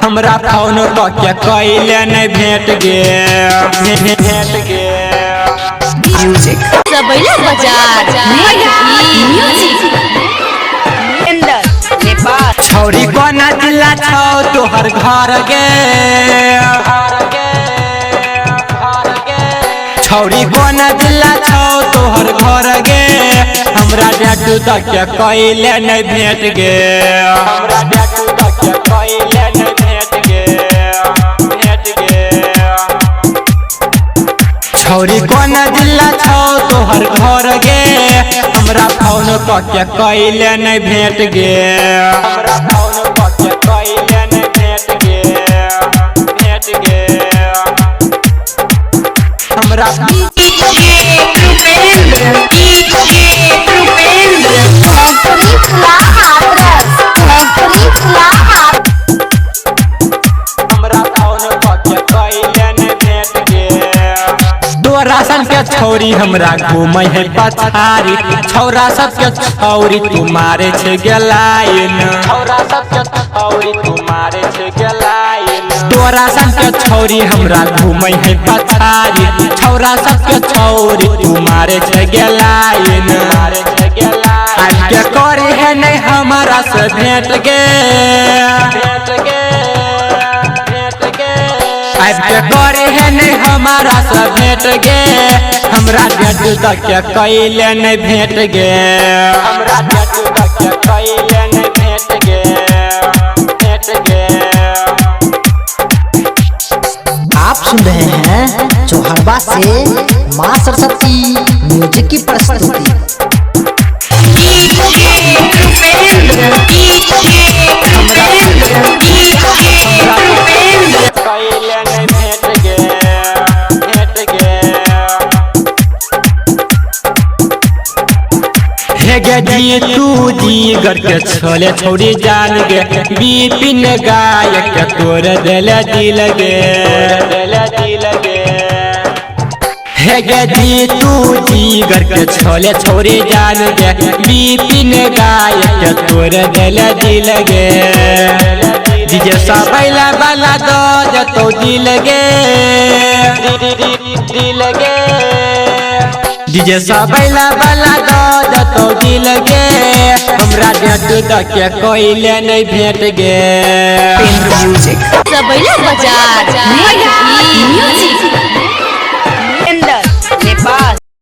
हमरा फोन के कैले नहीं भेट गे म्यूजिक सबैले बाजार म्यूजिक नेपाल छौरी कोना जिला छौ तोहर घर गे छौरी कोना जिला छौ तोहर घर गे हमरा डाटू तक के कैले नहीं भेट गे हमरा डाटू तक के कैले नहीं भेट गे छौरी कोना जिला छौ तोहर घर गे हमरा फोन के कैले नहीं भेट गे हमरा फोन के कैले नहीं भेट गे हमरा राशन के छौरी हमरा घूमे है पछारी छौरा सब के छौरी तुम्हारे छे गेलाइन छौरा सब के छौरी तुम्हारे छे गेलाइन राशन के छौरी हमरा घूमे है पछारी छौरा सब के छौरी तुम्हारे छे गेलाइन आज के करे है नहीं हमारा से भेंट गे आज के करे है नहीं हमारा से भेंट गे हमरा डाटू तक के कैले नहीं भेंट गे हमरा डाटू तक के कैले नहीं भेंट गे आप सुन रहे हैं चौहरबा से मां सरस्वती म्यूजिक की प्रस्तुति। जी तू जी गर के छोले छोड़ी जान गे बिपिन गायक के तोर दिल गे हे गे जी तू जी गर के छोले छोड़ी जान गे बिपिन गायक के तोर दिल गे डीजे सबैला वाला दो जतो दिल गे डीजे सबैला वाला दो जतो दिल गे हमरा डाटू तक के कैले नहीं भेट गे म्यूजिक सबैले बाजार म्यूजिक